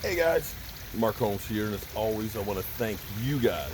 Hey guys, Mark Holmes here, and as always, I want to thank you guys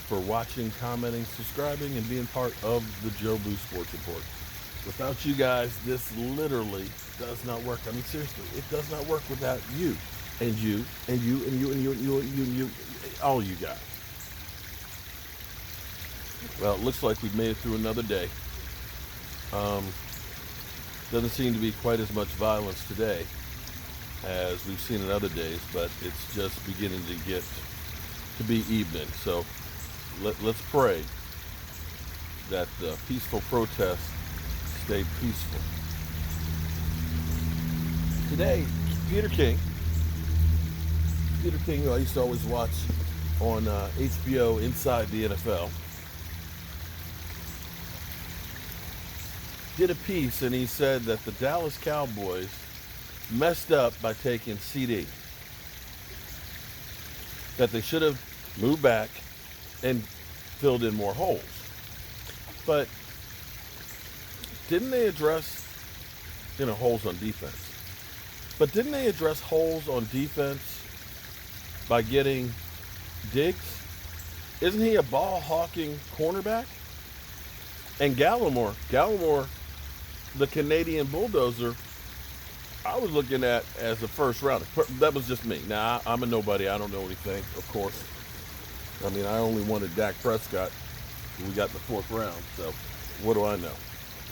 for watching, commenting, subscribing, and being part of the Joe Boo Sports Report. Without you guys, this literally does not work. I mean, seriously, it does not work without you, and you, and you, and you, and you, and you, and you, and you, all you guys. Well, it looks like we've made it through another day. Um, doesn't seem to be quite as much violence today as we've seen in other days, but it's just beginning to get to be evening. So let's pray that the peaceful protests stay peaceful. Today, Peter King, who I used to always watch on HBO Inside the NFL, did a piece and he said that the Dallas Cowboys messed up by taking CeeDee. That they should have moved back and filled in more holes. But didn't they address, holes on defense? But didn't they address holes on defense by getting Diggs? Isn't he a ball hawking cornerback? And Gallimore, the Canadian bulldozer, I was looking at as a first rounder. That was just me. Now, I'm a nobody. I don't know anything, of course. I mean, I only wanted Dak Prescott. We got in the fourth round, so what do I know?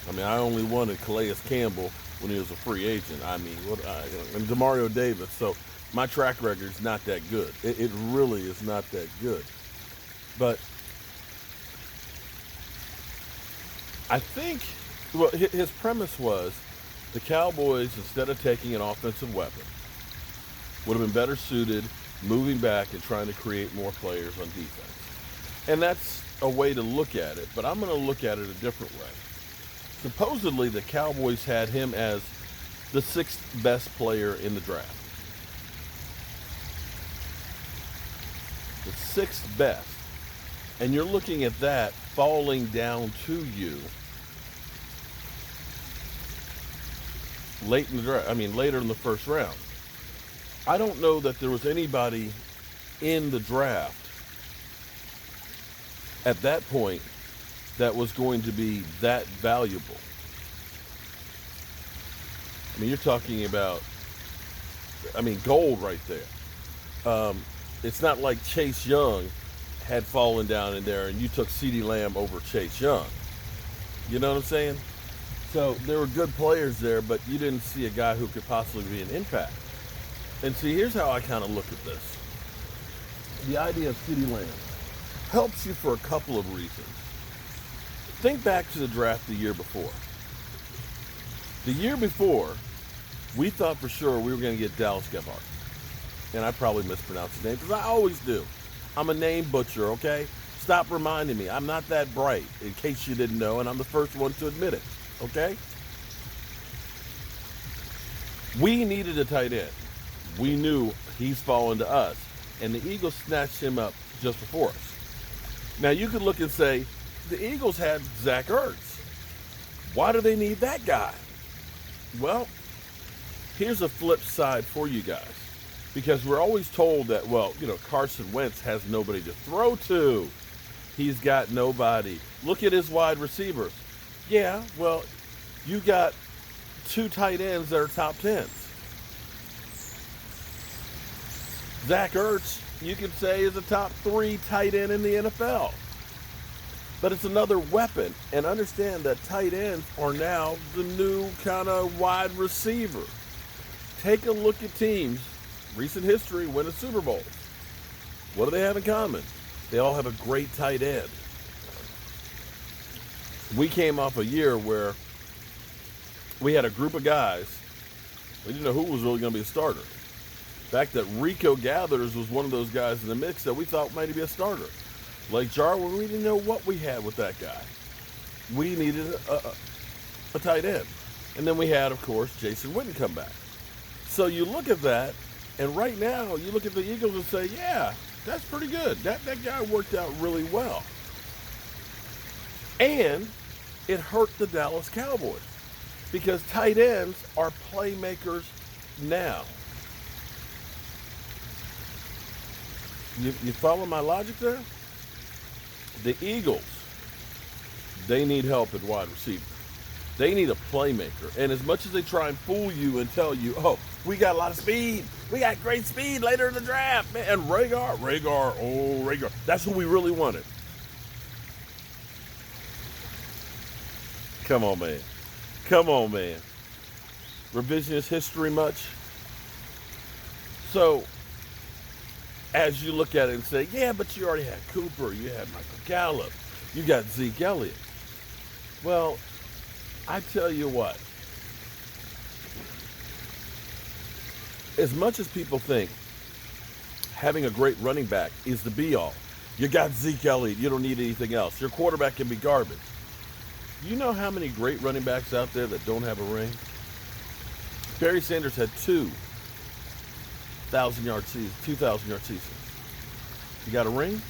I mean, I only wanted Calais Campbell when he was a free agent. I mean, and Demario Davis. So my track record is not that good. It really is not that good. But I think, well, his premise was the Cowboys, instead of taking an offensive weapon, would have been better suited moving back and trying to create more players on defense. And that's a way to look at it, but I'm going to look at it a different way. Supposedly, the Cowboys had him as the sixth best player in the draft. The sixth best. And you're looking at that falling down to you late in the draft. I mean, later in the first round. I don't know that there was anybody in the draft at that point that was going to be that valuable. I mean, you're talking about, gold right there. It's not like Chase Young had fallen down in there and you took CeeDee Lamb over Chase Young. You know what I'm saying? So there were good players there, but you didn't see a guy who could possibly be an impact. And see, here's how I kind of look at this. The idea of CeeDee Lamb helps you for a couple of reasons. Think back to the draft the year before. The year before, we thought for sure we were going to get Dallas Gephardt. And I probably mispronounced his name because I always do. I'm a name butcher, okay? Stop reminding me. I'm not that bright, in case you didn't know, and I'm the first one to admit it, okay? We needed a tight end. We knew he's fallen to us, and the Eagles snatched him up just before us. Now, you could look and say, the Eagles had Zach Ertz. Why do they need that guy? Well, here's a flip side for you guys. Because we're always told that, Carson Wentz has nobody to throw to. He's got nobody. Look at his wide receivers. Yeah, well, you got two tight ends that are top 10s. Zach Ertz, you could say, is a top 3 tight end in the NFL. But it's another weapon. And understand that tight ends are now the new kind of wide receiver. Take a look at teams, recent history, win a Super Bowl. What do they have in common? They all have a great tight end. We came off a year where we had a group of guys. We didn't know who was really going to be a starter. The fact that Rico Gathers was one of those guys in the mix that we thought might be a starter. Like Jarwin, we didn't know what we had with that guy. We needed a tight end. And then we had, of course, Jason Witten come back. So you look at that, and right now you look at the Eagles and say, yeah, that's pretty good. That guy worked out really well. And it hurt the Dallas Cowboys because tight ends are playmakers now. You follow my logic there? The Eagles, they need help at wide receiver. They need a playmaker. And as much as they try and fool you and tell you, oh, we got a lot of speed. We got great speed later in the draft. Man, and Rhaegar. That's who we really wanted. Come on, man. Revisionist history much? So, as you look at it and say, yeah, but you already had Cooper, you had Michael Gallup, you got Zeke Elliott. Well, I tell you what, as much as people think having a great running back is the be-all, you got Zeke Elliott, you don't need anything else. Your quarterback can be garbage. You know how many great running backs out there that don't have a ring? Barry Sanders had 2,000-yard seasons. You got a ring?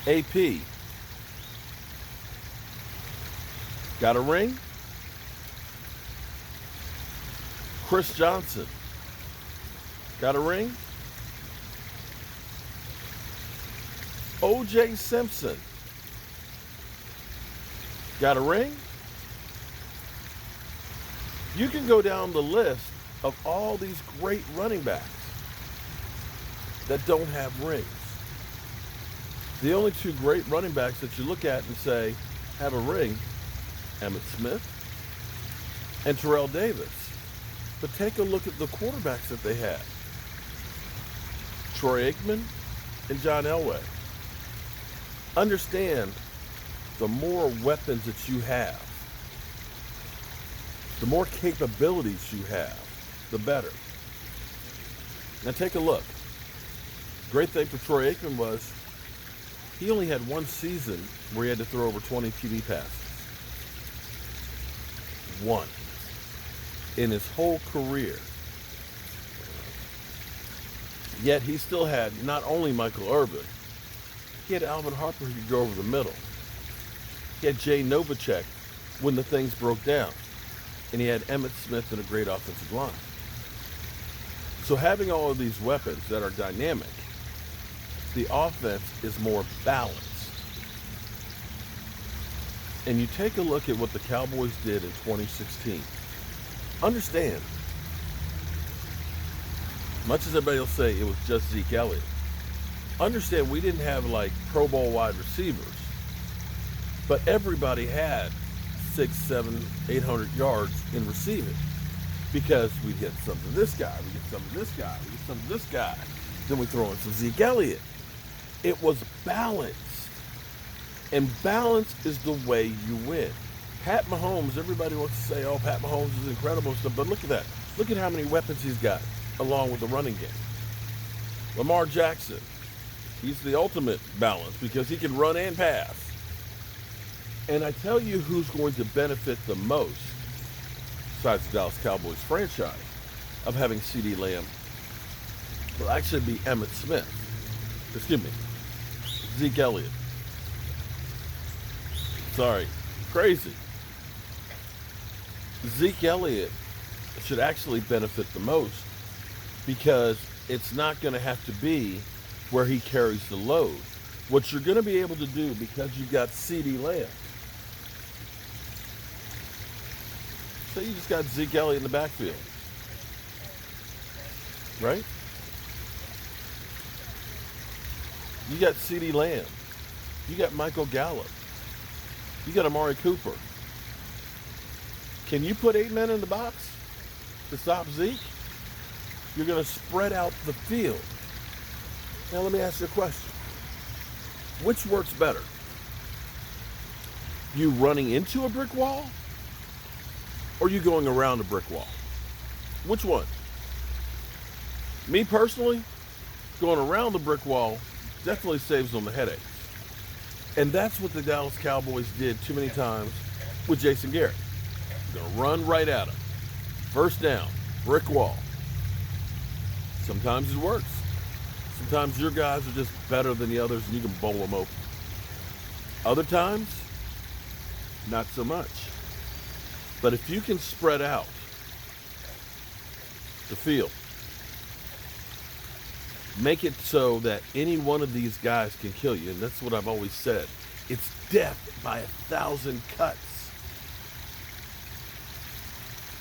AP. Got a ring? Chris Johnson. Got a ring? O.J. Simpson. Got a ring? You can go down the list of all these great running backs that don't have rings. The only two great running backs that you look at and say have a ring, Emmitt Smith and Terrell Davis. But take a look at the quarterbacks that they had. Troy Aikman and John Elway. Understand, the more weapons that you have, the more capabilities you have, the better. Now take a look. Great thing for Troy Aikman was he only had one season where he had to throw over 20 TD passes. One. In his whole career. Yet he still had not only Michael Irvin, he had Alvin Harper who could go over the middle. He had Jay Novacek when the things broke down. And he had Emmitt Smith and a great offensive line. So having all of these weapons that are dynamic, the offense is more balanced. And you take a look at what the Cowboys did in 2016. Understand, much as everybody will say it was just Zeke Elliott, understand we didn't have like Pro Bowl wide receivers, but everybody had 600, 700, 800 yards in receiving because we get some of this guy, we get some of this guy, we get some of this guy, then we throw in some Zeke Elliott. It was balanced, and balance is the way you win. Pat Mahomes, everybody wants to say, oh, Pat Mahomes is incredible and stuff, but look at that. Look at how many weapons he's got along with the running game. Lamar Jackson, he's the ultimate balance because he can run and pass. And I tell you who's going to benefit the most, besides the Dallas Cowboys franchise, of having CeeDee Lamb, will actually be Emmitt Smith. Excuse me, Zeke Elliott. Sorry, crazy. Zeke Elliott should actually benefit the most because it's not going to have to be where he carries the load. What you're going to be able to do because you've got CeeDee Lamb. So you just got Zeke Elliott in the backfield, right? You got CeeDee Lamb. You got Michael Gallup. You got Amari Cooper. Can you put 8 men in the box to stop Zeke? You're going to spread out the field. Now let me ask you a question. Which works better? You running into a brick wall or you going around a brick wall? Which one? Me personally, going around the brick wall definitely saves on the headaches. And that's what the Dallas Cowboys did too many times with Jason Garrett. They're going to run right at him. First down, brick wall. Sometimes it works. Sometimes your guys are just better than the others and you can bowl them open. Other times, not so much. But if you can spread out the field, Make it so that any one of these guys can kill you. And that's what I've always said. It's death by 1,000 cuts.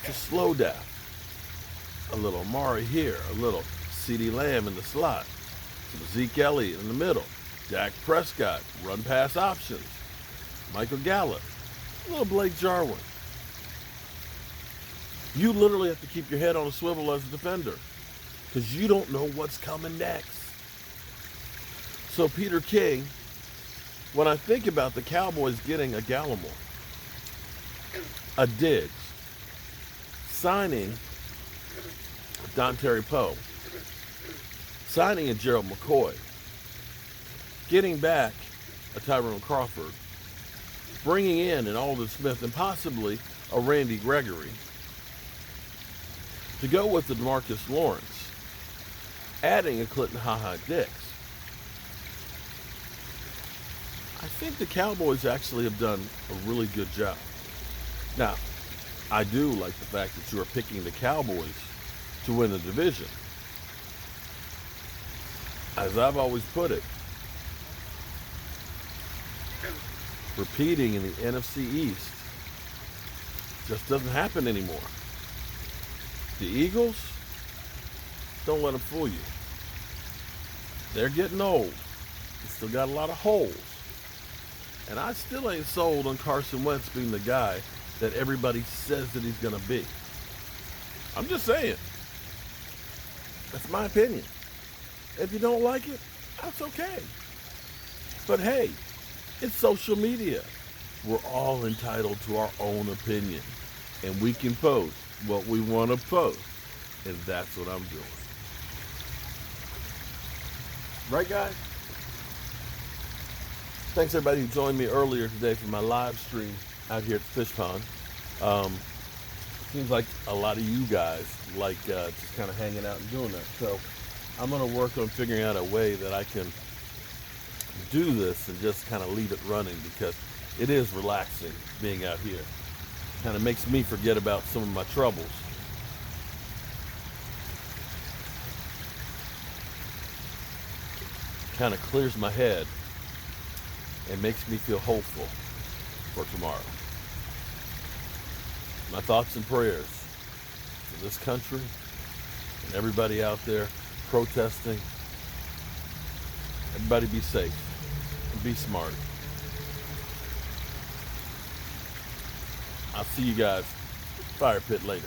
It's a slow death. A little Amari here, a little CeeDee Lamb in the slot, some Zeke Elliott in the middle, Dak Prescott, run pass options, Michael Gallup, a little Blake Jarwin. You literally have to keep your head on a swivel as a defender because you don't know what's coming next. So Peter King, when I think about the Cowboys getting a Gallimore, a Diggs, signing Dontari Poe, signing a Gerald McCoy, getting back a Tyrone Crawford, bringing in an Aldon Smith and possibly a Randy Gregory, to go with the DeMarcus Lawrence, adding a Clinton Ha-Ha-Dix. I think the Cowboys actually have done a really good job. Now, I do like the fact that you are picking the Cowboys to win the division. As I've always put it, repeating in the NFC East just doesn't happen anymore. The Eagles, don't let them fool you. They're getting old. They still got a lot of holes. And I still ain't sold on Carson Wentz being the guy that everybody says that he's going to be. I'm just saying. That's my opinion. If you don't like it, that's okay. But hey, it's social media. We're all entitled to our own opinion. And we can post what we want to post. And that's what I'm doing. Right, guys? Thanks, everybody who joined me earlier today for my live stream out here at the fish pond. Seems like a lot of you guys like just kind of hanging out and doing that. So I'm going to work on figuring out a way that I can do this and just kind of leave it running, because it is relaxing being out here. Kind of makes me forget about some of my troubles. Kind of clears my head and makes me feel hopeful for tomorrow. My thoughts and prayers for this country and everybody out there protesting. Everybody be safe and be smart. I'll see you guys fire pit later.